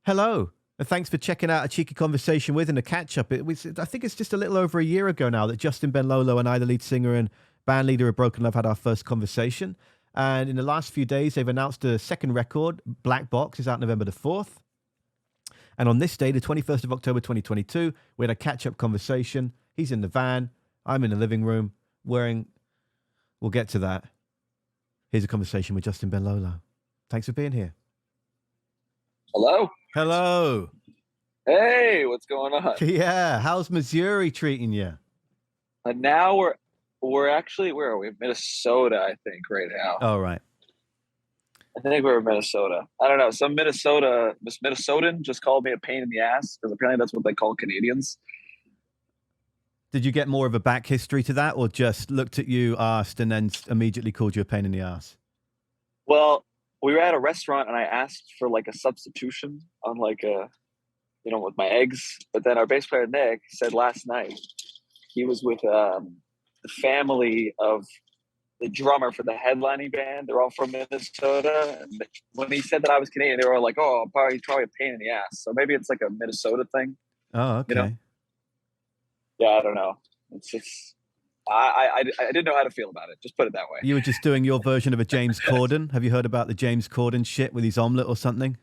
Hello, and thanks for checking out A Cheeky Conversation With and a catch-up. I think it's just a little over a year ago now that Justin Ben Lolo and I, the lead singer and band leader of Broken Love, had our first conversation. And in the last few days, they've announced a second record, Black Box, is out November the 4th. And on this day, the 21st of October, 2022, we had a catch-up conversation. He's in the van. I'm in the living room wearing... We'll get to that. Here's a conversation with Justin Ben Lolo. Thanks for being here. Hello. Hello. Hey, what's going on? Yeah, how's Missouri treating you? And now we're actually, where are we? Minnesota, I think, right now. Oh, right. I think we're in Minnesota. I don't know. Some Minnesotan just called me a pain in the ass because apparently that's what they call Canadians. Did you get more of a back history to that, or just looked at you, asked, and then immediately called you a pain in the ass? Well, we were at a restaurant and I asked for like a substitution on like with my eggs. But then our bass player, Nick, said last night he was with the family of the drummer for the headlining band. They're all from Minnesota. And when he said that I was Canadian, they were like, oh, he's probably a pain in the ass. So maybe it's like a Minnesota thing. Oh, okay. You know? Yeah, I don't know. It's just... I didn't know how to feel about it. Just put it that way. You were just doing your version of a James Corden. Have you heard about the James Corden shit with his omelet or something?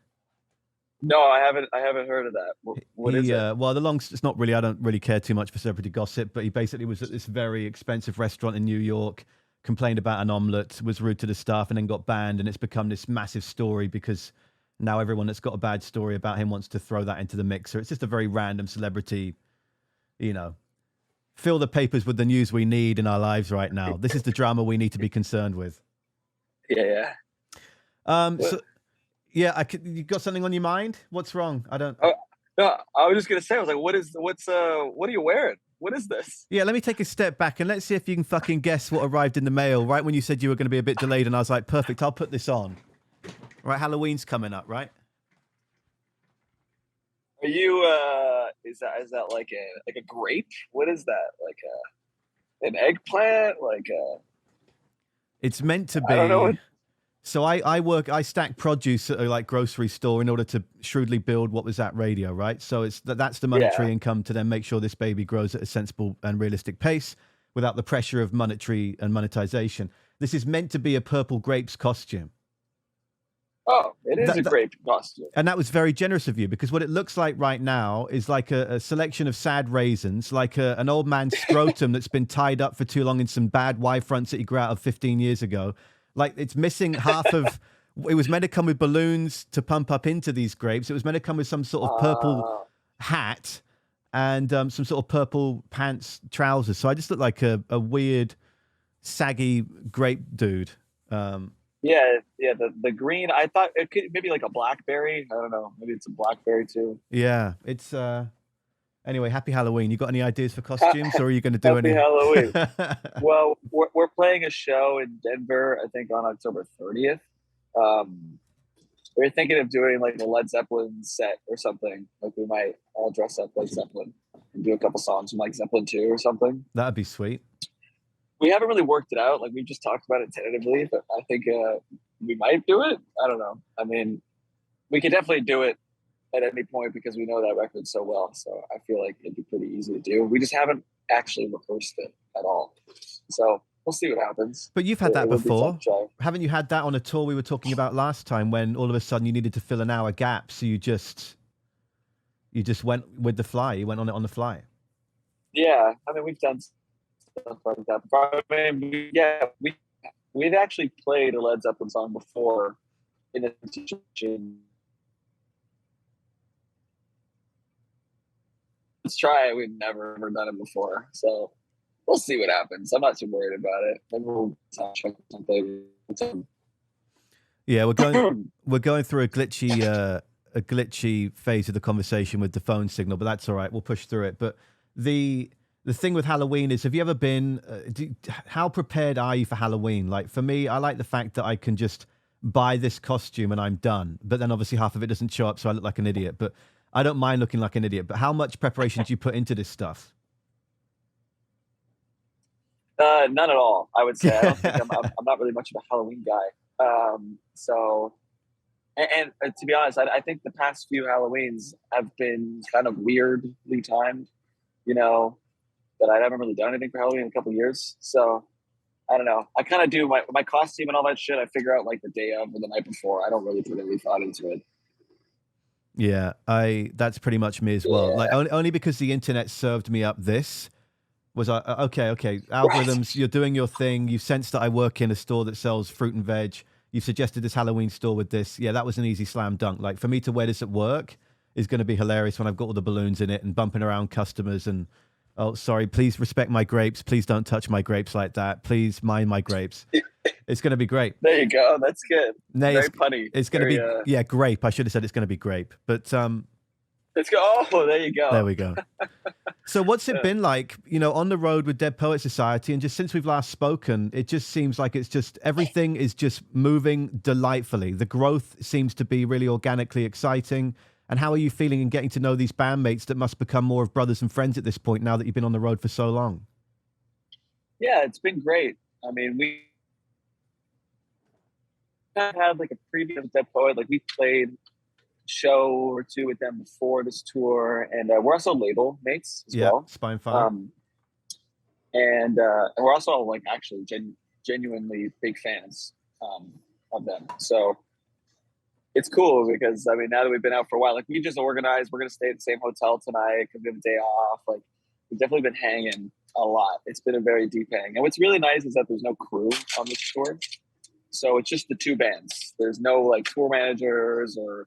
No, I haven't heard of that. What is it? Well, it's not really. I don't really care too much for celebrity gossip, but he basically was at this very expensive restaurant in New York, complained about an omelet, was rude to the staff, and then got banned. And it's become this massive story because now everyone that's got a bad story about him wants to throw that into the mixer. It's just a very random celebrity, fill the papers with the news we need in our lives right now. This is the drama we need to be concerned with. Yeah. You got something on your mind? What's wrong? I don't. No, I was just gonna say. I was like, what are you wearing? What is this? Yeah, let me take a step back and let's see if you can fucking guess what arrived in the mail. Right when you said you were going to be a bit delayed, and I was like, perfect. I'll put this on. Right, Halloween's coming up, right? Are you? Is that like a grape? What is that? Like an eggplant? It's meant to be. I don't know. So I stack produce at a like grocery store in order to shrewdly build what was at radio, right? So that's the monetary income to then make sure this baby grows at a sensible and realistic pace without the pressure of monetary and monetization. This is meant to be a purple grapes costume. Oh, it is a grape costume. And that was very generous of you, because what it looks like right now is like a selection of sad raisins, like an old man's scrotum that's been tied up for too long in some bad Y fronts that he grew out of 15 years ago. Like it's missing half of... It was meant to come with balloons to pump up into these grapes. It was meant to come with some sort of purple hat and some sort of purple pants, trousers. So I just look like a weird, saggy grape dude. Yeah, the green. I thought it could maybe like a blackberry. I don't know. Maybe it's a blackberry too. Yeah, it's anyway. Happy Halloween. You got any ideas for costumes, or are you going to do any? Happy Halloween. Well, we're playing a show in Denver, I think on October 30th. We're thinking of doing like a Led Zeppelin set or something. Like we might all dress up like Zeppelin and do a couple songs from like Zeppelin 2 or something. That'd be sweet. We haven't really worked it out. Like we just talked about it tentatively, but I think we might do it. I don't know. I mean, we could definitely do it at any point because we know that record so well. So I feel like it'd be pretty easy to do. We just haven't actually rehearsed it at all. So we'll see what happens. But you've had that before. Haven't you had that on a tour we were talking about last time when all of a sudden you needed to fill an hour gap? So you just went with the fly. You went on it on the fly. Yeah. I mean, we've done stuff like that. I mean, we've actually played a Led Zeppelin song before in a situation. Let's try it. We've never done it before, so we'll see what happens. I'm not too worried about it. Maybe we'll check something. Yeah, we're going through a glitchy phase of the conversation with the phone signal, but that's all right. We'll push through it. But the thing with Halloween is, have you ever been, how prepared are you for Halloween? Like for me, I like the fact that I can just buy this costume and I'm done. But then obviously half of it doesn't show up, so I look like an idiot. But I don't mind looking like an idiot. But how much preparation do you put into this stuff? None at all, I would say. I don't think I'm not really much of a Halloween guy. So And to be honest, I think the past few Halloweens have been kind of weirdly timed. You know, that I haven't really done anything for Halloween in a couple of years. So I don't know. I kind of do my costume and all that shit. I figure out like the day of or the night before. I don't really put any thought into it. Yeah, that's pretty much me as well. Like Yeah. only because the internet served me up this was I okay, Right. algorithms, you're doing your thing. You sensed that I work in a store that sells fruit and veg. You suggested this Halloween store with this. Yeah, that was an easy slam dunk. Like for me to wear this at work is going to be hilarious when I've got all the balloons in it and bumping around customers and oh, sorry, please respect my grapes. Please don't touch my grapes like that. Please mind my grapes. It's going to be great. There you go. That's good. Nay, Very punny. it's going to Very be yeah, grape. I should have said it's going to be grape, but let's go. Oh, there you there go. we go. So what's it been like, you know, on the road with Dead Poet Society, and just since we've last spoken, it just seems like it's just everything is just moving delightfully. The growth seems to be really organically exciting. And how are you feeling in getting to know these bandmates that must become more of brothers and friends at this point now that you've been on the road for so long? Yeah, it's been great. I mean, we have had like a previous Dead Poet. Like we played a show or two with them before this tour, and we're also label mates as Yeah, well. Spinefire. Um, and we're also like actually genuinely big fans of them. So it's cool because I mean, now that we've been out for a while, like we just organized, we're gonna stay at the same hotel tonight because we have a day off. Like we've definitely been hanging a lot. It's been a very deep hang. And what's really nice is that there's no crew on this tour. So it's just the two bands. There's no like tour managers or,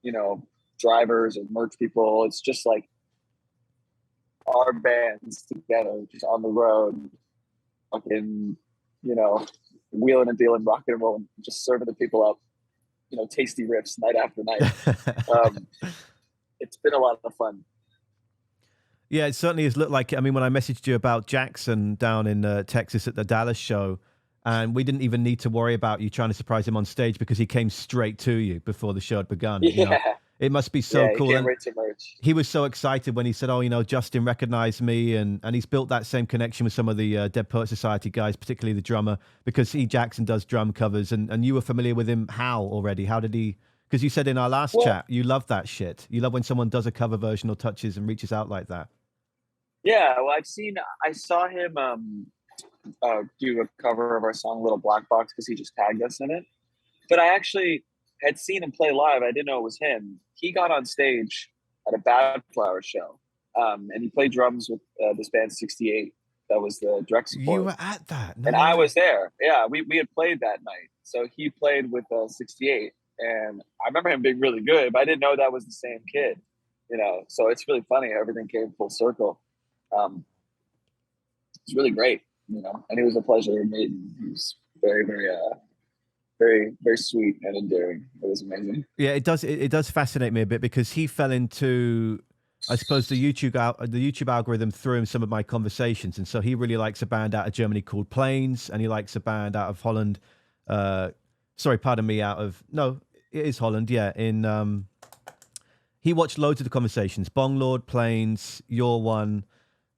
you know, drivers or merch people. It's just like our bands together, just on the road, fucking, you know, wheeling and dealing, rocking and rolling, just serving the people up, you know, tasty riffs night after night. Um, it's been a lot of fun. Yeah, it certainly has looked like it. I mean, when I messaged you about Jackson down in Texas at the Dallas show, and we didn't even need to worry about you trying to surprise him on stage because he came straight to you before the show had begun. You know, Yeah, it must be so yeah, you cool. can't And wait to merch. he was so excited when he said, "Oh, you know, Justin recognized me," and he's built that same connection with some of the Dead Poet Society guys, particularly the drummer, because Jackson does drum covers, and you were familiar with him. How already? How did he? Because you said in our last Well, chat you love that shit. You love when someone does a cover version or touches and reaches out like that. yeah, well, I saw him do a cover of our song "Little Black Box" because he just tagged us in it. But I actually had seen him play live. I didn't know it was him. He got on stage at a Bad Flower show, and he played drums with this band 68. That was the direct You support, were at that? No and I way. was there. Yeah, we had played that night, so he played with 68, and I remember him being really good. But I didn't know that was the same kid. You know, so it's really funny. Everything came full circle. Um, it's really great. You know, and it was a pleasure to meet him. He was very sweet and endearing. It was amazing. Yeah, it does. It does fascinate me a bit because he fell into, I suppose, the YouTube algorithm threw him some of my conversations, and so he really likes a band out of Germany called Planes, and he likes a band out of Holland. Sorry, pardon me. Out of no, it is Holland. Yeah, in he watched loads of the conversations. Bong Lord, Planes, Your One.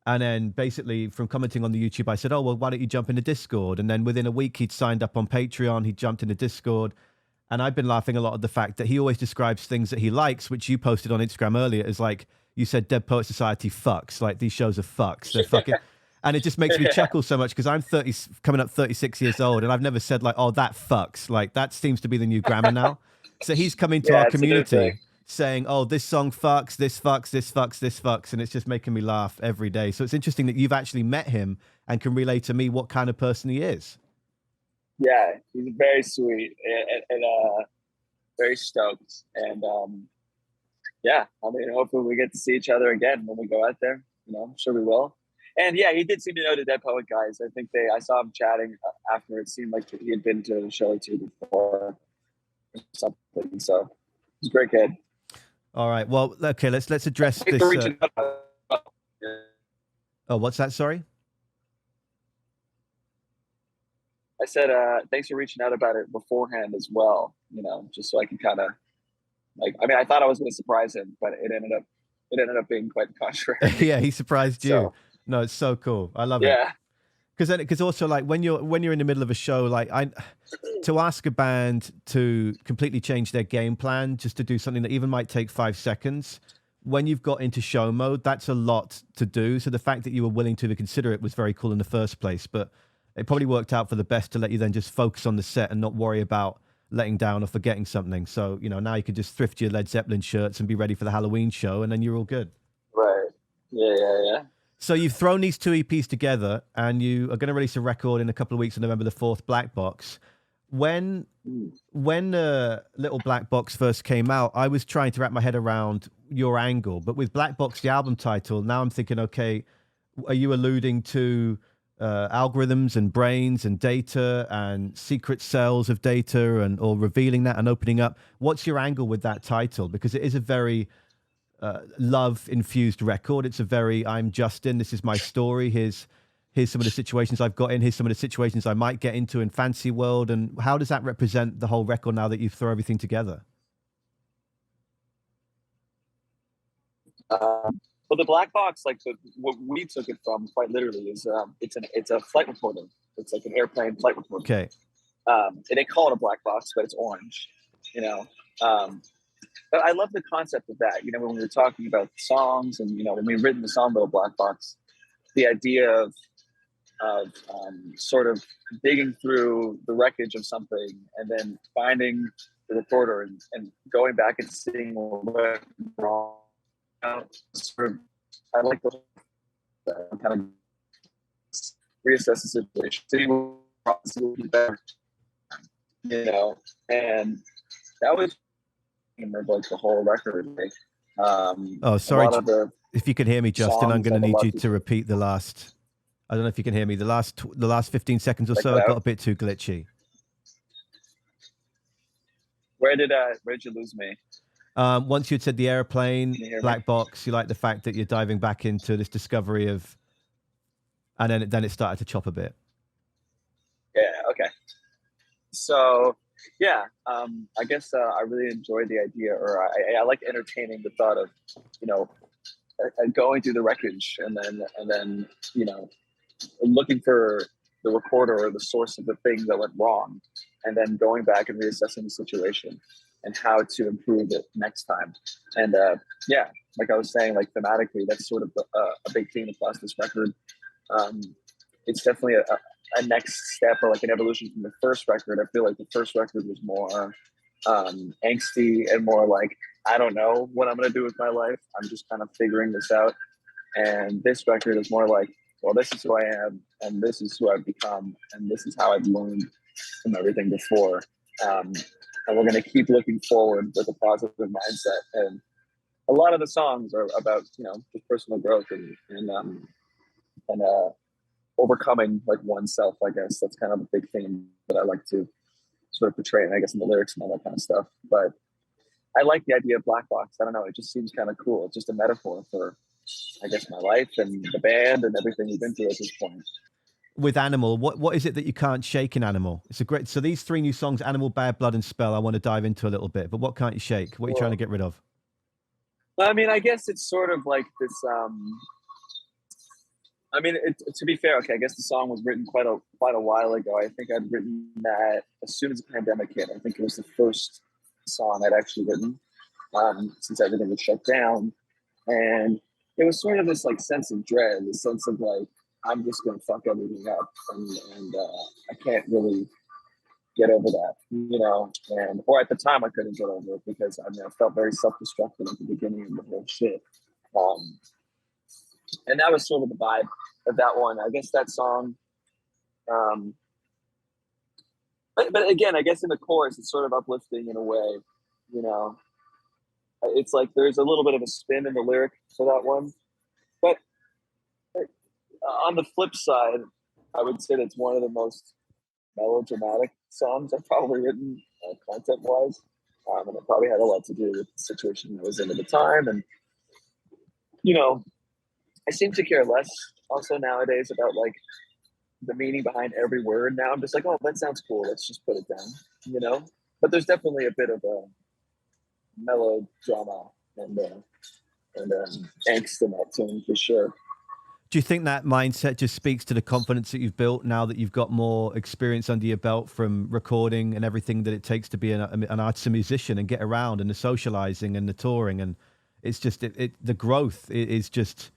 And then basically from commenting on the YouTube, I said, oh, well, why don't you jump into Discord? And then within a week, he'd signed up on Patreon. He jumped into Discord. And I've been laughing a lot at the fact that he always describes things that he likes, which you posted on Instagram earlier, as like, you said, Dead Poet Society fucks. Like, these shows are fucks. They're fucking... And it just makes me chuckle so much because I'm 30, coming up 36 years old, and I've never said like, oh, that fucks. Like, that seems to be the new grammar now. So he's come into Yeah, our it's a new thing. community saying, oh, this song fucks, this fucks, this fucks, this fucks. And it's just making me laugh every day. So it's interesting that you've actually met him and can relay to me what kind of person he is. Yeah, he's very sweet and very stoked. And yeah, I mean, hopefully we get to see each other again when we go out there. You know, I'm sure we will. And yeah, he did seem to know the Dead Poet guys. I think I saw him chatting after. It seemed like he had been to a show or two before or something. So he's a great kid. All right. Well, okay, let's address Thanks this. for reaching out. Oh, what's that? Sorry? I said, thanks for reaching out about it beforehand as well, you know, just so I can kind of like, I mean, I thought I was going to surprise him, but it ended up being quite the contrary. Yeah, he surprised you. So No, it's so cool. I love it. yeah, because also like when you're in the middle of a show, like to ask a band to completely change their game plan just to do something that even might take 5 seconds, when you've got into show mode, that's a lot to do. So the fact that you were willing to consider it was very cool in the first place, but it probably worked out for the best to let you then just focus on the set and not worry about letting down or forgetting something. So, now you can just thrift your Led Zeppelin shirts and be ready for the Halloween show, and then you're all good. Right. Yeah. So you've thrown these two EPs together, and you are going to release a record in a couple of weeks on November the 4th, Black Box. When Little Black Box first came out, I was trying to wrap my head around your angle. But with Black Box, the album title, now I'm thinking, okay, are you alluding to algorithms and brains and data and secret cells of data, or revealing that and opening up? What's your angle with that title? Because it is a very love-infused record. It's a very, I'm Justin, this is my story, here's some of the situations I've got in, here's some of the situations I might get into in Fancy World. And how does that represent the whole record now that you throw everything together? Well, the black box, like what we took it from, quite literally, is it's a flight recorder. It's like an airplane flight recorder. Okay. They didn't call it a black box, but it's orange. But I love the concept of that. When we were talking about songs, and when we written the song Little Black Box, the idea of sort of digging through the wreckage of something and then finding the recorder and going back and seeing what went wrong. Sort of, I like the kind of reassess the situation, see what will be better, and that was like the whole record. Oh, sorry. If you can hear me, Justin, I'm going to need you to repeat the last. I don't know if you can hear me. The last 15 seconds or so, it got a bit too glitchy. Where did you lose me? Once you'd said the airplane, Black Box, you like the fact that you're diving back into this discovery of, and then it started to chop a bit. Yeah. Okay. So, yeah, I guess I really enjoyed the idea, or I like entertaining the thought of, going through the wreckage and then looking for the recorder or the source of the thing that went wrong, and then going back and reassessing the situation and how to improve it next time. And yeah, like I was saying, like thematically, that's sort of a big theme across this record. It's definitely a next step, or like an evolution from the first record. I feel like the first record was more angsty and more like, I don't know what I'm going to do with my life. I'm just kind of figuring this out. And this record is more like, well, this is who I am, and this is who I've become, and this is how I've learned from everything before. And we're going to keep looking forward with a positive mindset. And a lot of the songs are about, just personal growth and overcoming like oneself. I guess that's kind of a big thing that I like to sort of portray, and I guess in the lyrics and all that kind of stuff. But I like the idea of Black Box. I don't know, it just seems kind of cool. It's just a metaphor for, I guess, my life and the band and everything we've been through at this point. With Animal, what is it that you can't shake in Animal? So these 3 new songs, Animal, Bad Blood, and Spell, I want to dive into a little bit, but what can't you shake? What are you trying to get rid of? Well, I mean, I guess it's sort of like this, to be fair, okay, I guess the song was written quite a while ago. I think I'd written that as soon as the pandemic hit. I think it was the first song I'd actually written, since everything was shut down. And it was sort of this like sense of dread, this sense of like, I'm just going to fuck everything up. And I can't really get over that, or at the time I couldn't get over it because I felt very self-destructive at the beginning of the whole shit. And that was sort of the vibe of that one. I guess that song, but again, I guess in the chorus, it's sort of uplifting in a way, It's like there's a little bit of a spin in the lyric for that one. But on the flip side, I would say that's one of the most melodramatic songs I've probably written, content-wise. And it probably had a lot to do with the situation I was in at the time. And, I seem to care less also nowadays about like the meaning behind every word. Now I'm just like, oh, that sounds cool. Let's just put it down, But there's definitely a bit of a melodrama and angst in that tune for sure. Do you think that mindset just speaks to the confidence that you've built now that you've got more experience under your belt from recording and everything that it takes to be an artist and musician and get around and the socializing and the touring, and it's just the growth is just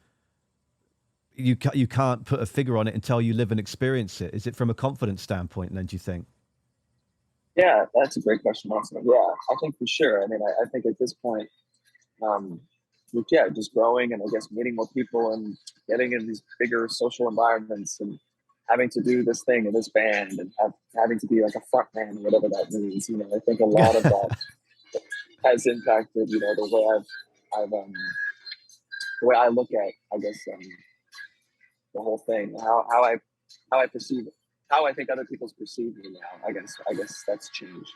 you can't put a figure on it until you live and experience it. Is it from a confidence standpoint then, do you think? Yeah, that's a great question also. Yeah, I think for sure. I mean, I think at this point, um, yeah, just growing and I guess meeting more people and getting in these bigger social environments and having to do this thing in this band and having to be like a front man, whatever that means. You know, I think a lot of that has impacted, you know, the way the way I look at, I guess, the whole thing, how I perceive it, how I think other people's perceive me now. I guess that's changed,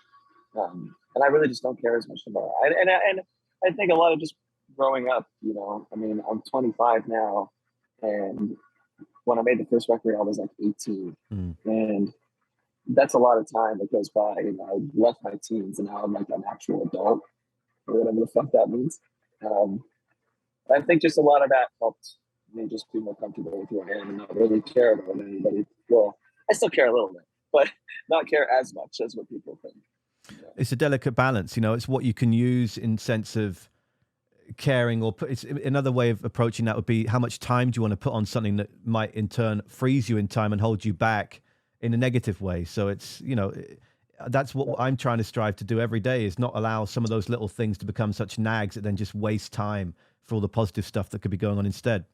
and I really just don't care as much anymore. And I think a lot of just growing up. You know, I mean, I'm 25 now, and when I made the first record, I was like 18, and that's a lot of time that goes by. You know, I left my teens, and now I'm like an actual adult, or whatever the fuck that means. Um, I think just a lot of that helped me just be more comfortable with who I am and not really care about what anybody. Well, I still care a little bit, but not care as much as what people think. Yeah. It's a delicate balance, you know. It's what you can use in sense of caring, or put. It's another way of approaching that would be how much time do you want to put on something that might in turn freeze you in time and hold you back in a negative way. So it's, you know, that's what I'm trying to strive to do every day, is not allow some of those little things to become such nags that then just waste time for all the positive stuff that could be going on instead.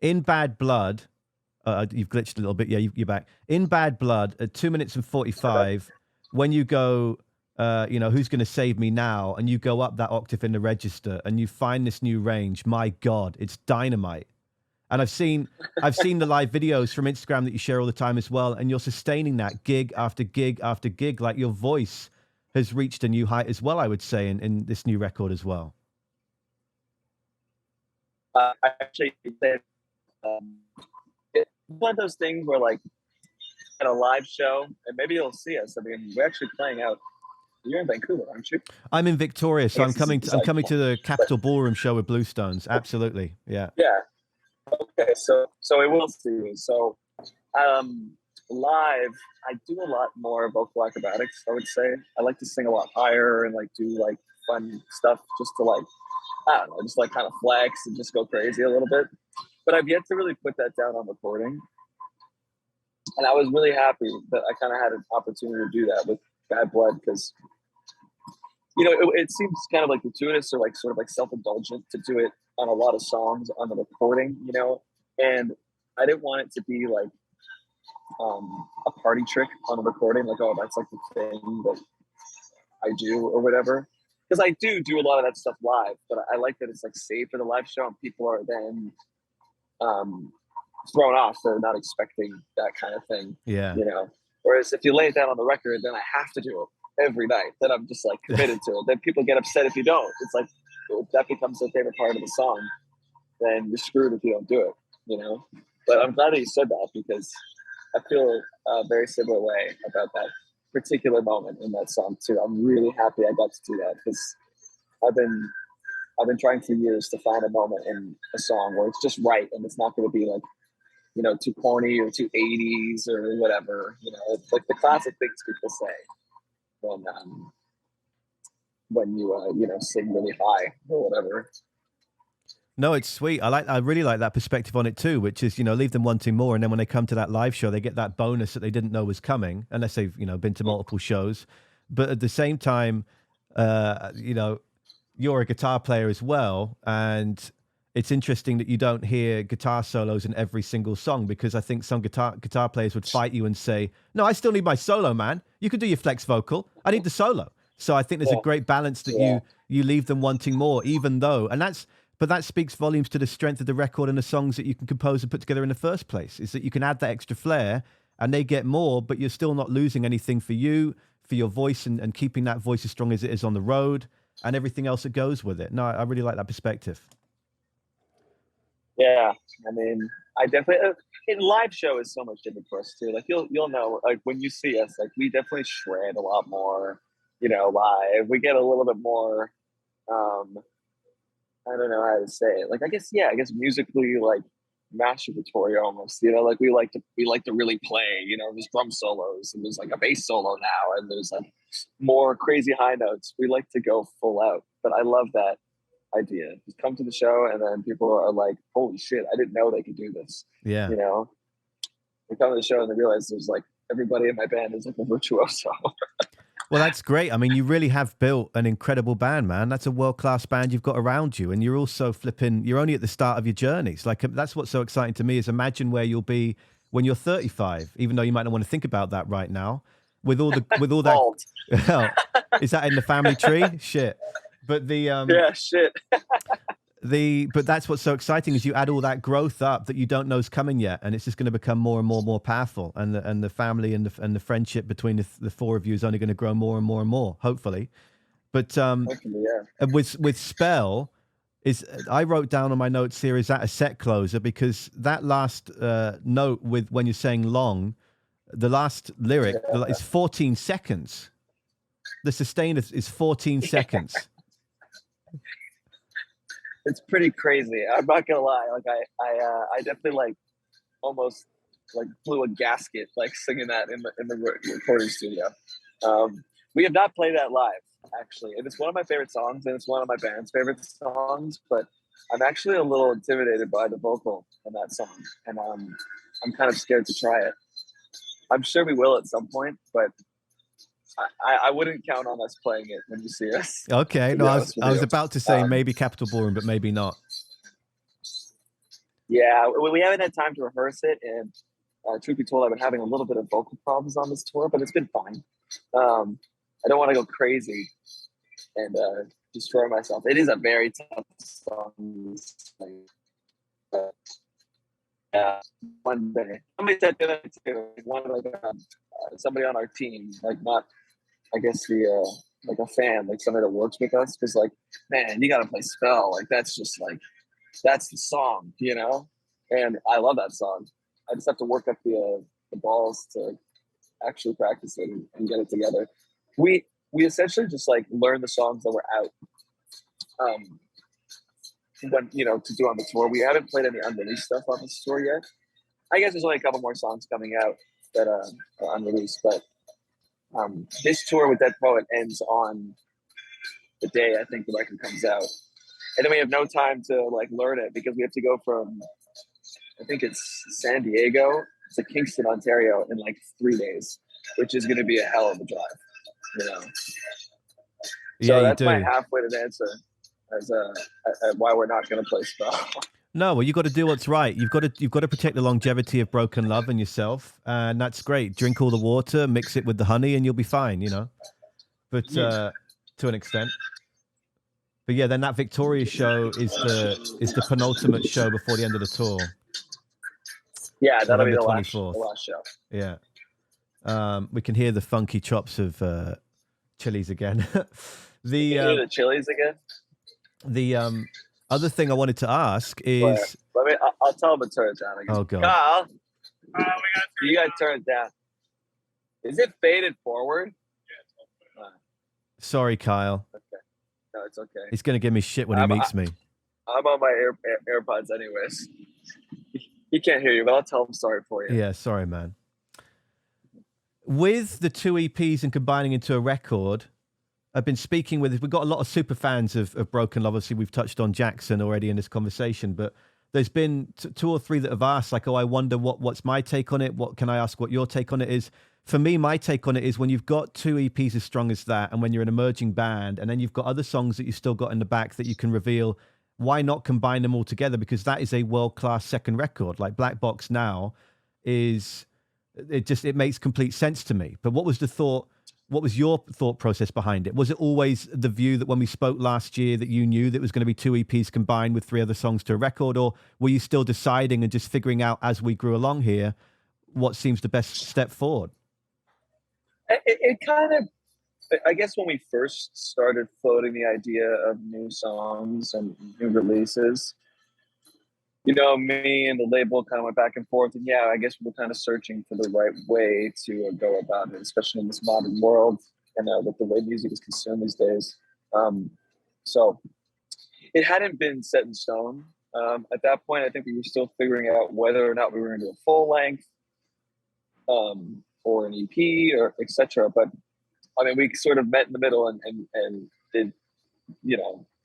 In Bad Blood, you've glitched a little bit. Yeah, you're back. In Bad Blood, at 2 minutes and 45, when you go, you know, who's going to save me now? And you go up that octave in the register and you find this new range. My God, it's dynamite. And I've seen the live videos from Instagram that you share all the time as well. And you're sustaining that gig after gig after gig. Like your voice has reached a new height as well, I would say, in this new record as well. I actually said it's one of those things where, like, at a live show, and maybe you'll see us. I mean, we're actually playing out. You're in Vancouver, aren't you? I'm in Victoria, so I'm coming to the Capitol Ballroom show with Bluestones. Absolutely, yeah. Yeah. Okay, so we will see you. So, live, I do a lot more vocal acrobatics. I would say I like to sing a lot higher and like do like fun stuff just to like, I don't know, just like kind of flex and just go crazy a little bit. But I've yet to really put that down on recording. And I was really happy that I kind of had an opportunity to do that with Bad Blood, because, you know, it seems kind of like gratuitous or like sort of like self-indulgent to do it on a lot of songs on the recording, you know, and I didn't want it to be like a party trick on a recording, like, oh, that's like the thing that I do or whatever. Because I do a lot of that stuff live, but I like that it's like saved for the live show and people are then thrown off. They're not expecting that kind of thing. Yeah. You know, whereas if you lay it down on the record, then I have to do it every night. Then I'm just like committed to it. Then people get upset if you don't. It's like, if that becomes their favorite part of the song, then you're screwed if you don't do it, you know? But I'm glad that you said that, because I feel a very similar way about that particular moment in that song too. I'm really happy I got to do that, because I've been trying for years to find a moment in a song where it's just right and it's not going to be like, you know, too corny or too 80s or whatever. You know, it's like the classic things people say when you you know, sing really high or whatever. No, it's sweet. I really like that perspective on it too, which is, you know, leave them wanting more. And then when they come to that live show, they get that bonus that they didn't know was coming, unless they've, you know, been to multiple shows. But at the same time, you know, you're a guitar player as well. And it's interesting that you don't hear guitar solos in every single song, because I think some guitar players would fight you and say, no, I still need my solo, man. You can do your flex vocal. I need the solo. So I think there's a great balance that you leave them wanting more, even though, but that speaks volumes to the strength of the record and the songs that you can compose and put together in the first place, is that you can add that extra flair and they get more, but you're still not losing anything for you, for your voice, and keeping that voice as strong as it is on the road and everything else that goes with it. No, I really like that perspective. Yeah, I mean, I definitely, in live show is so much different for us too. Like you'll know, like when you see us, like we definitely shred a lot more, you know, live. We get a little bit more, I don't know how to say it. Like, I guess musically, like masturbatory almost, you know, like we like to really play, you know, there's drum solos and there's like a bass solo now and there's like more crazy high notes. We like to go full out, but I love that idea. Just come to the show and then people are like, holy shit, I didn't know they could do this. Yeah. You know, they come to the show and they realize there's like everybody in my band is like a virtuoso. Well, that's great. I mean, you really have built an incredible band, man. That's a world-class band you've got around you. And you're also you're only at the start of your journeys. Like, that's what's so exciting to me is imagine where you'll be when you're 35, even though you might not want to think about that right now. With all that, is that in the family tree? Shit. But yeah, shit. But that's what's so exciting is you add all that growth up that you don't know is coming yet, and it's just going to become more and more powerful, and the family and the friendship between the four of you is only going to grow more and more and more, hopefully. But hopefully, yeah. with Spell, I wrote down on my notes here, is that a set closer? Because that last note with when you're saying long, the last lyric is 14 seconds. The sustain is 14 seconds. It's pretty crazy. I'm not gonna lie. Like I definitely like almost like blew a gasket like singing that in the recording studio. We have not played that live actually, and it's one of my favorite songs, and it's one of my band's favorite songs. But I'm actually a little intimidated by the vocal in that song, and I'm kind of scared to try it. I'm sure we will at some point, but I wouldn't count on us playing it when you see us. Okay, no, I was about to say maybe Capitol Ballroom, but maybe not. Yeah, we haven't had time to rehearse it, and truth be told, I've been having a little bit of vocal problems on this tour, but it's been fine. I don't want to go crazy and destroy myself. It is a very tough song. One day, somebody said that too. Somebody on our team, like not, I guess like a fan, like somebody that works with us, was like, man, you got to play Spell. Like that's just like, that's the song, you know. And I love that song. I just have to work up the balls to actually practice it and get it together. We essentially just like learn the songs that were out. When, you know, to do on the tour. We haven't played any unreleased stuff on this tour yet. I guess there's only a couple more songs coming out that are unreleased, but this tour with Dead Poet ends on the day I think the record comes out. And then we have no time to like learn it because we have to go from, I think it's San Diego to Kingston, Ontario in like 3 days, which is going to be a hell of a drive, you know? So that's my half-witted answer as why we're not going to play Spell. No, well, you've got to do what's right. You've got to protect the longevity of Broken Love and yourself, and that's great. Drink all the water, mix it with the honey, and you'll be fine, you know. But to an extent. But yeah, then that Victoria show is the penultimate show before the end of the tour. Yeah, that'll November be the last show. Yeah. We can hear the funky chops of Chili's again. The Chili's again. The other thing I wanted to ask is... I'll tell him to turn it down again. Oh, God. Kyle, you got to turn it down. Is it faded forward? Sorry, Kyle. Okay. No, it's okay. He's going to give me shit when he meets me. I'm on my AirPods anyways. He can't hear you, but I'll tell him sorry for you. Yeah, sorry, man. With the 2 EPs and combining into a record... I've been speaking we've got a lot of super fans of Broken Love. Obviously, we've touched on Jackson already in this conversation, but there's been 2 or 3 that have asked, like, oh, I wonder what's my take on it? What can I ask what your take on it is? For me, my take on it is when you've got 2 EPs as strong as that, and when you're an emerging band, and then you've got other songs that you've still got in the back that you can reveal, why not combine them all together? Because that is a world-class second record. Like Black Box now it makes complete sense to me. But what was the thought? What was your thought process behind it? Was it always the view that when we spoke last year that you knew that it was going to be 2 EPs combined with 3 other songs to a record, or were you still deciding and just figuring out as we grew along here what seems the best step forward? It kind of, I guess when we first started floating the idea of new songs and new releases, you know, me and the label kind of went back and forth, and yeah, I guess we were kind of searching for the right way to go about it, especially in this modern world and with the way music is consumed these days. So it hadn't been set in stone. At that point, I think we were still figuring out whether or not we were going to do a full length, or an EP or etc. But I mean, we sort of met in the middle and did,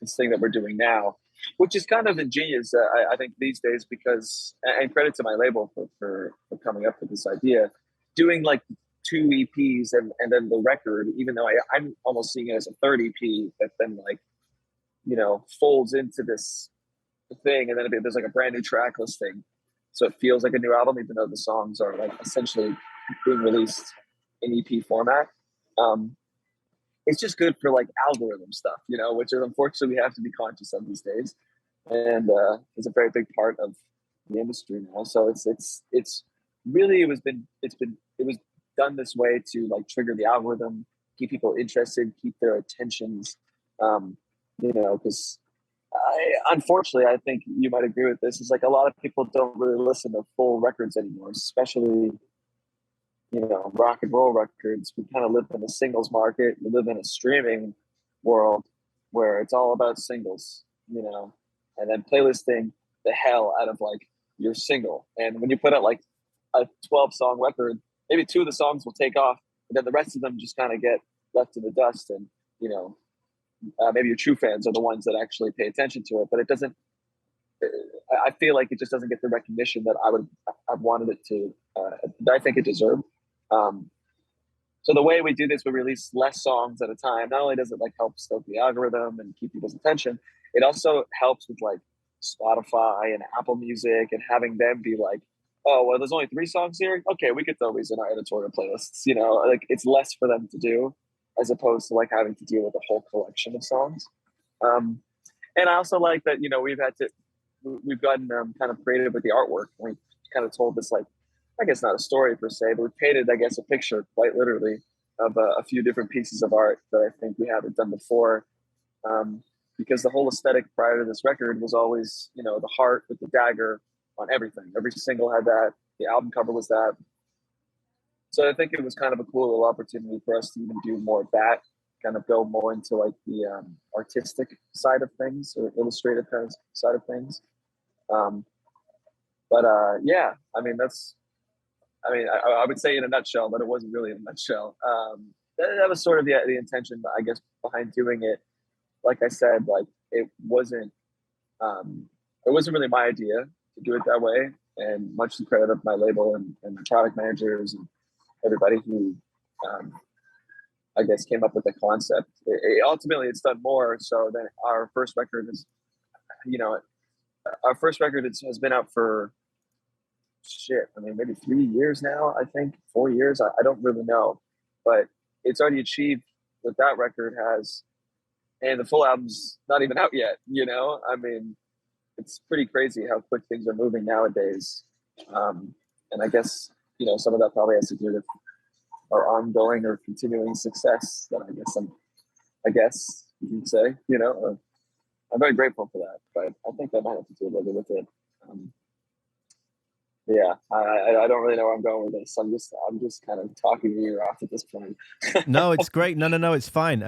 this thing that we're doing now, which is kind of ingenious, I think, these days, because, and credit to my label for coming up with this idea, doing like 2 EPs and then the record, even though I'm almost seeing it as a third EP that then like, folds into this thing, and then there's like a brand new track listing. So it feels like a new album, even though the songs are like essentially being released in EP format. It's just good for like algorithm stuff, which is unfortunately we have to be conscious of these days, and it's a very big part of the industry now. So it's really it was done this way to like trigger the algorithm, keep people interested, keep their attentions, because unfortunately, I think you might agree with this, is like a lot of people don't really listen to full records anymore, especially rock and roll records. We kind of live in a singles market. We live in a streaming world where it's all about singles, and then playlisting the hell out of like your single. And when you put out like a 12-song record, maybe 2 of the songs will take off, but then the rest of them just kind of get left in the dust. And maybe your true fans are the ones that actually pay attention to it, but it doesn't. I feel like it just doesn't get the recognition that I've wanted it to. That I think it deserved. So the way we do this, we release less songs at a time. Not only does it like help stoke the algorithm and keep people's attention, it also helps with like Spotify and Apple Music and having them be like, oh, well, there's only 3 songs here. Okay, we could throw these in our editorial playlists. Like it's less for them to do, as opposed to like having to deal with a whole collection of songs. And I also like that, we've gotten kind of creative with the artwork. We kind of told this, like, I guess not a story per se, but we painted, I guess, a picture quite literally of a few different pieces of art that I think we haven't done before. Because the whole aesthetic prior to this record was always, the heart with the dagger on everything. Every single had that. The album cover was that. So I think it was kind of a cool little opportunity for us to even do more of that, kind of go more into like the artistic side of things, or illustrative kind of side of things. Yeah, I mean, I would say in a nutshell, but it wasn't really in a nutshell. That was sort of the intention, I guess, behind doing it. Like I said, like it wasn't really my idea to do it that way, and much to the credit of my label and the product managers and everybody who, I guess, came up with the concept. Ultimately, it's done more so than our first record is. Our first record has been out for maybe 3 years now. I think 4 years. I don't really know, but it's already achieved what that record has, and the full album's not even out yet. I mean, it's pretty crazy how quick things are moving nowadays. And I guess, some of that probably has to do with our ongoing or continuing success that I guess you can say, I'm very grateful for that, but I think that might have to do a little bit with it. Yeah, I don't really know where I'm going with this. I'm just kind of talking your ear off at this point. No, it's great. No, it's fine.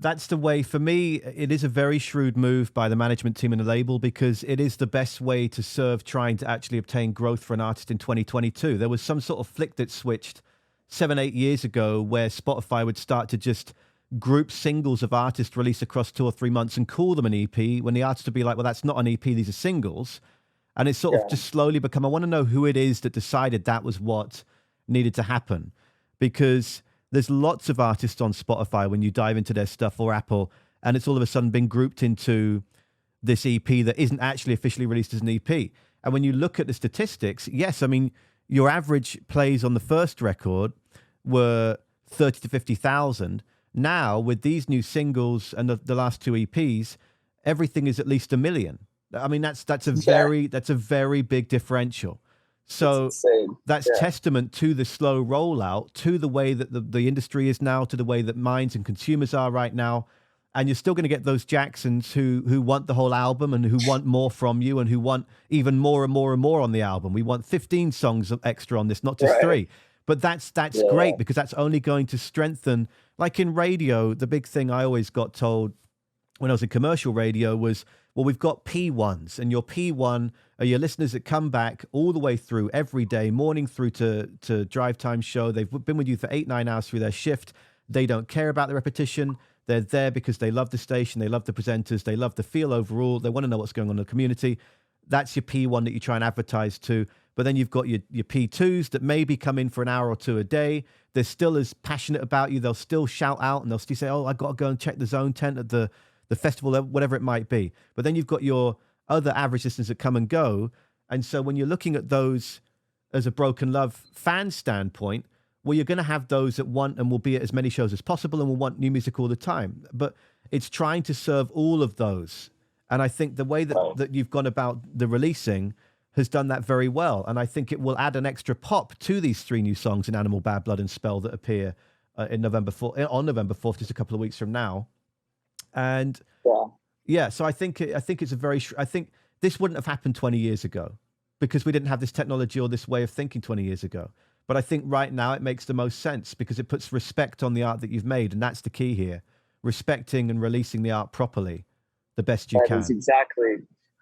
That's the way. For me, it is a very shrewd move by the management team and the label, because it is the best way to serve trying to actually obtain growth for an artist in 2022. There was some sort of flick that switched 7-8 years ago where Spotify would start to just group singles of artists released across 2 or 3 months and call them an EP, when the artist would be like, well, that's not an EP, these are singles. And it's sort of just slowly become, I want to know who it is that decided that was what needed to happen. Because there's lots of artists on Spotify when you dive into their stuff, or Apple, and it's all of a sudden been grouped into this EP that isn't actually officially released as an EP. And when you look at the statistics, yes, I mean, your average plays on the first record were 30 to 50,000. Now, with these new singles and the last 2 EPs, everything is at least 1 million. I mean, that's a very big differential. So that's testament to the slow rollout, to the way that the industry is now, to the way that minds and consumers are right now. And you're still going to get those Jacksons who want the whole album and who want more from you and who want even more and more and more on the album. We want 15 songs extra on this, not just 3. But that's great, because that's only going to strengthen, like in radio, the big thing I always got told when I was in commercial radio was, well, we've got P1s, and your P1 are your listeners that come back all the way through every day, morning through to drive time show. They've been with you for 8-9 hours through their shift. They don't care about the repetition. They're there because they love the station, they love the presenters, they love the feel overall. They want to know what's going on in the community. That's your P1 that you try and advertise to. But then you've got your P2s that maybe come in for an hour or two a day. They're still as passionate about you. They'll still shout out and they'll still say, oh, I got to go and check the zone tent at the festival, whatever it might be. But then you've got your other average listeners that come and go. And so when you're looking at those as a Broken Love fan standpoint, well, you're going to have those that want and will be at as many shows as possible and will want new music all the time. But it's trying to serve all of those. And I think the way that you've gone about the releasing has done that very well. And I think it will add an extra pop to these 3 new songs in Animal, Bad Blood, and Spell that appear on November 4th, just a couple of weeks from now. And so I think it's I think this wouldn't have happened 20 years ago because we didn't have this technology or this way of thinking 20 years ago. But I think right now it makes the most sense because it puts respect on the art that you've made. And that's the key here, respecting and releasing the art properly the best you can.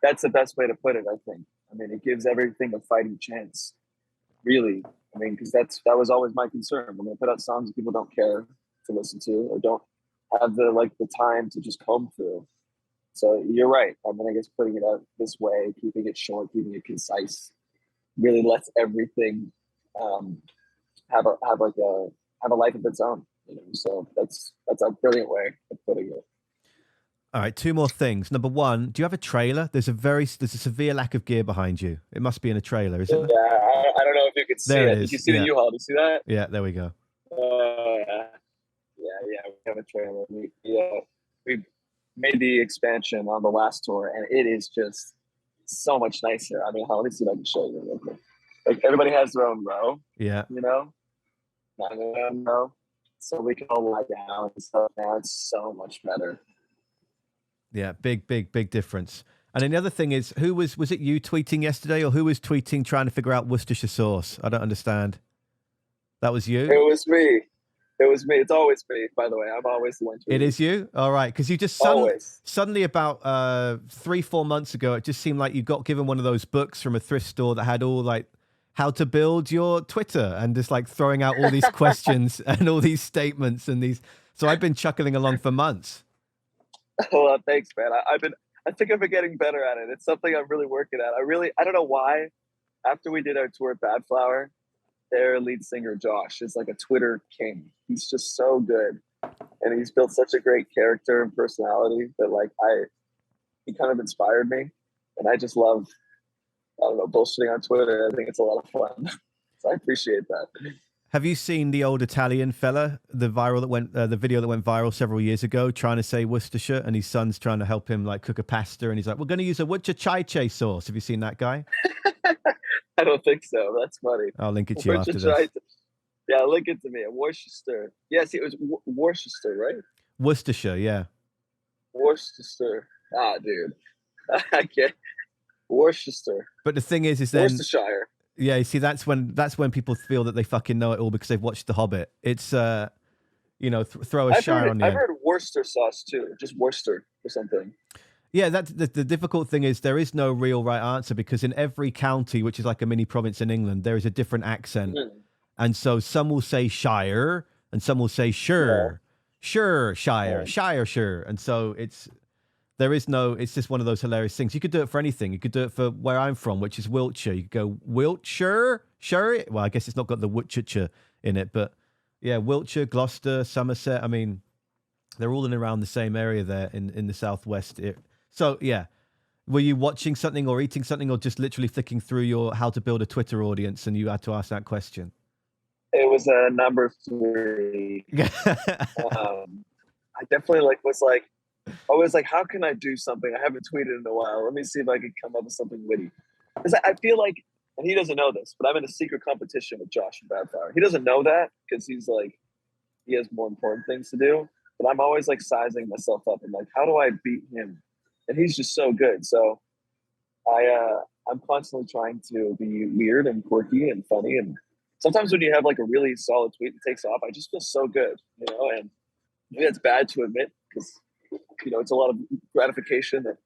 That's the best way to put it, I think. I mean, it gives everything a fighting chance, really. I mean, because that was always my concern. When I put out songs that people don't care to listen to or don't have the time to just comb through. So you're right. I mean, I guess putting it out this way, keeping it short, keeping it concise, really lets everything have a life of its own. You know, so that's a brilliant way of putting it. All right, 2 more things. Number 1, do you have a trailer? There's a severe lack of gear behind you. It must be in a trailer, isn't it? Yeah, I don't know if you could see there it. Did you see the U-Haul? Did you see that? Yeah, there we go. Yeah, we have a trailer. We made the expansion on the last tour, and it is just so much nicer. I mean, let me see if I can show you real quick. Like, everybody has their own row. Yeah. You know? Not their own row. So we can all lie down and stuff now. It's so much better. Yeah, big difference. And then the other thing is, was it you tweeting yesterday, or who was tweeting trying to figure out Worcestershire sauce? I don't understand. That was you? It was me. It's always me, by the way. I'm always the one tweeting. It is you? All right, because you just suddenly about 3-4 months ago, it just seemed like you got given one of those books from a thrift store that had all like how to build your Twitter and just like throwing out all these questions and all these statements and these. So I've been chuckling along for months. Well, thanks, man. I think I've been getting better at it. It's something I'm really working at. I don't know why. After we did our tour at Bad Flower, their lead singer Josh is like a Twitter king. He's just so good, and he's built such a great character and personality that he kind of inspired me, and I just love, bullshitting on Twitter. I think it's a lot of fun, so I appreciate that. Have you seen the old Italian fella, the video that went viral several years ago, trying to say Worcestershire, and his son's trying to help him like cook a pasta, and he's like, "We're going to use a Worcestershire sauce." Have you seen that guy? I don't think so. That's funny. I'll link it to you after this. Yeah, link it to me. Worcester. Yes, it was Worcester, right? Worcestershire, yeah. Worcester. Dude. I can't. Worcester. But the thing is then Worcestershire. Yeah, you see, that's when people feel that they fucking know it all because they've watched The Hobbit. It's throw a shire on the end. I've heard Worcester sauce too, just Worcester or something. Yeah, that's the difficult thing is there is no real right answer because in every county, which is like a mini province in England, there is a different accent. And so some will say shire and some will say sure, shire, sure. And so it's just one of those hilarious things. You could do it for anything. You could do it for where I'm from, which is Wiltshire. You could go Wiltshire, sure. Well, I guess it's not got the Worcestershire in it, but yeah, Wiltshire, Gloucester, Somerset. I mean, they're all in around the same area there in the southwest. So yeah, were you watching something or eating something or just literally flicking through your how to build a Twitter audience and you had to ask that question? It was number 3. I definitely was like, how can I do something? I haven't tweeted in a while. Let me see if I can come up with something witty. Because I feel like, and he doesn't know this, but I'm in a secret competition with Josh from Bad Flower. He doesn't know that because he has more important things to do. But I'm always like sizing myself up and like, how do I beat him? And he's just so good. So I'm constantly trying to be weird and quirky and funny. And sometimes when you have like a really solid tweet that takes off, I just feel so good, And maybe that's bad to admit because it's a lot of gratification that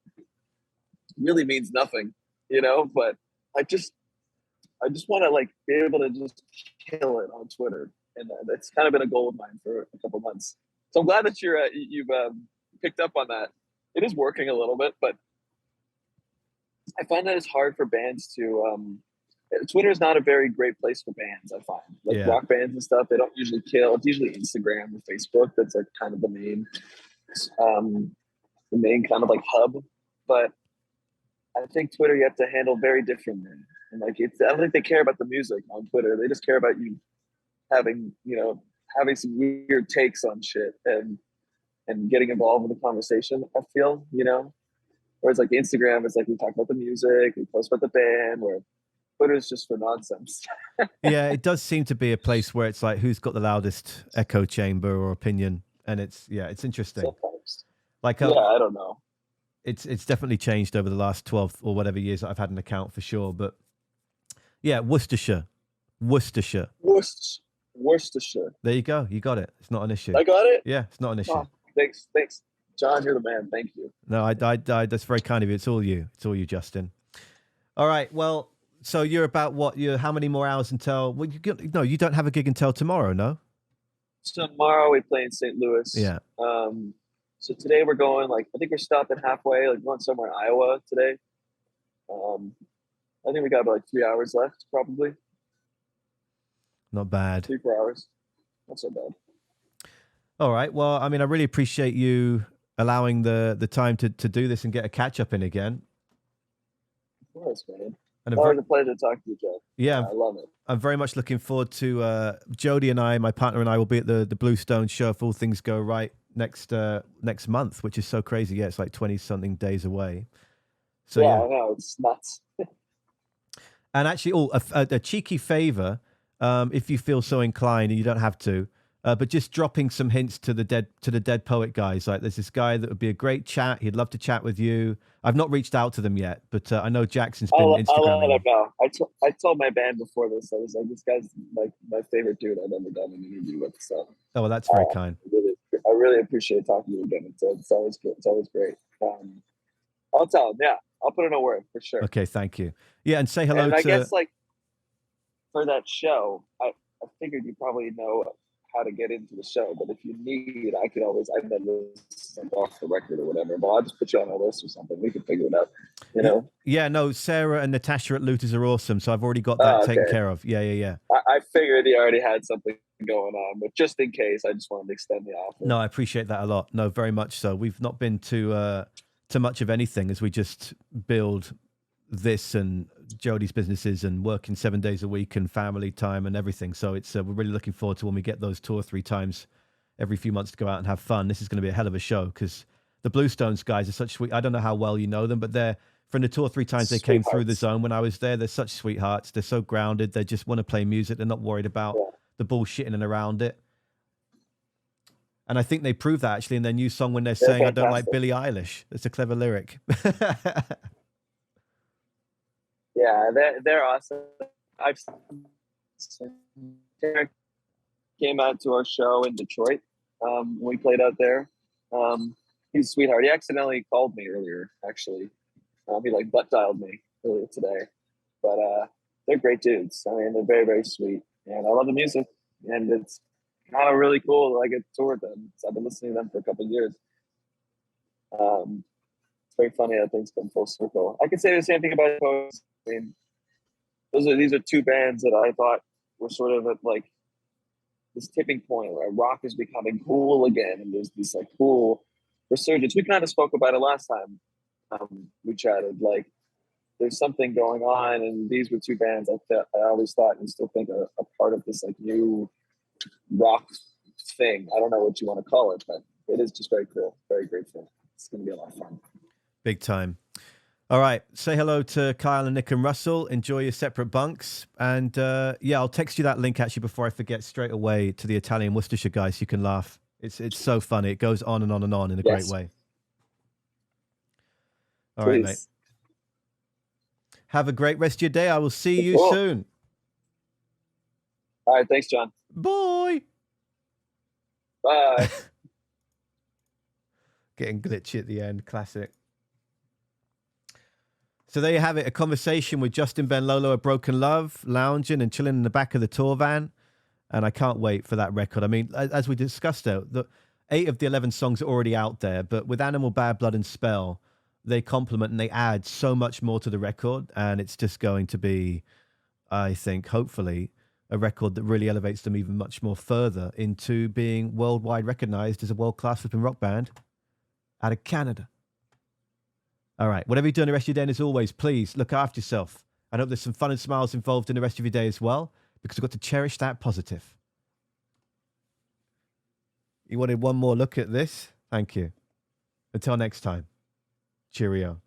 really means nothing, but I just want to like be able to just kill it on Twitter, and that's kind of been a goal of mine for a couple months. So I'm glad that you've picked up on that. It is working a little bit, but I find that it's hard for bands to. Twitter is not a very great place for bands. I find like rock bands and stuff. They don't usually kill. It's usually Instagram or Facebook. That's like kind of the main kind of like hub. But I think Twitter you have to handle very differently. And like I don't think they care about the music on Twitter. They just care about you having some weird takes on shit and getting involved with the conversation. I feel. Whereas like Instagram is like we talk about the music, we post about the band, where Twitter is just for nonsense. Yeah, it does seem to be a place where it's like who's got the loudest echo chamber or opinion, and it's interesting. Sometimes. Like I don't know. It's definitely changed over the last 12 or whatever years that I've had an account for sure. But yeah, Worcestershire. Worcestershire. There you go. You got it. It's not an issue. I got it? Yeah, it's not an issue. Oh, thanks. John, you're the man. Thank you. No, that's very kind of you. It's all you, Justin. All right. Well, so you're about what? How many more hours until? Well, you don't have a gig until tomorrow, no? So tomorrow we play in St. Louis. Yeah. So today we're going I think we're stopping halfway, going somewhere in Iowa today. I think we got about 3 hours left, probably. Not bad. 3-4 hours. Not so bad. All right. Well, I mean, I really appreciate you allowing the time to do this and get a catch up in again. Of course, man. And always a pleasure to talk to you, Joe. Yeah, I love it. I'm very much looking forward to Jody and I, my partner and I, will be at the Bluestone show if all things go right next month, which is so crazy. Yeah, it's like 20-something days away. So yeah, I know, it's nuts. And actually, a cheeky favor, if you feel so inclined, and you don't have to, but just dropping some hints to the Dead Poet guys. Like, there's this guy that would be a great chat. He'd love to chat with you. I've not reached out to them yet, but I know Jackson's been Instagramming. I'll let him know. I told my band before this. I was like, this guy's like my favorite dude I've ever done an interview with. So. Oh, well, that's very kind. I really appreciate talking to you again. It's always good. It's always great. I'll tell him. Yeah, I'll put in a word for sure. Okay, thank you. Yeah, and say hello and to. I guess for that show, I figured you probably know how to get into the show, but if you need, I know this off the record or whatever, but I'll just put you on a list or something. We can figure it out, Yeah, no, Sarah and Natasha at Looters are awesome, so I've already got that taken care of. Yeah. I figured you already had something going on, but just in case, I just wanted to extend the offer. No, I appreciate that a lot. No, very much so. We've not been too much of anything as we just build this and Jody's businesses and working 7 days a week and family time and everything. So it's we're really looking forward to when we get those 2 or 3 times every few months to go out and have fun. This is going to be a hell of a show because the Bluestones guys are such sweet. I don't know how well you know them, but they're from the 2 or 3 times they came through the zone when I was there. They're such sweethearts. They're so grounded. They just want to play music. They're not worried about the bullshitting and around it. And I think they prove that actually in their new song when they're saying, "I don't like Billie Eilish." That's a clever lyric. Yeah, they're awesome. Derek came out to our show in Detroit when we played out there. He's a sweetheart. He accidentally called me earlier, actually. He butt dialed me earlier today. But they're great dudes. I mean, they're very, very sweet. And I love the music. And it's kind of really cool that I get to tour with them. So I've been listening to them for a couple of years. It's very funny how things come full circle. I could say the same thing about Poets. I mean, these are 2 bands that I thought were sort of at this tipping point where rock is becoming cool again, and there's this cool resurgence. We kind of spoke about it last time we chatted. There's something going on, and these were 2 bands I always thought and still think are a part of this new rock thing. I don't know what you want to call it, but it is just very cool. Very grateful. It's going to be a lot of fun. Big time. All right. Say hello to Kyle and Nick and Russell. Enjoy your separate bunks. And I'll text you that link actually before I forget straight away to the Italian Worcestershire guys. So you can laugh. It's so funny. It goes on and on and on in a great way. All right, mate. Have a great rest of your day. I will see you soon. All right. Thanks, John. Bye. Bye. Getting glitchy at the end. Classic. So there you have it. A conversation with Justin Ben Lolo of Broken Love, lounging and chilling in the back of the tour van. And I can't wait for that record. I mean, as we discussed, though, the 8 of the 11 songs are already out there. But with Animal, Bad Blood, and Spell, they complement and they add so much more to the record. And it's just going to be, I think, hopefully, a record that really elevates them even much more further into being worldwide recognized as a world-class flipping rock band out of Canada. All right. Whatever you do in the rest of your day, and as always, please look after yourself. I hope there's some fun and smiles involved in the rest of your day as well, because we've got to cherish that positive. You wanted one more look at this? Thank you. Until next time. Cheerio.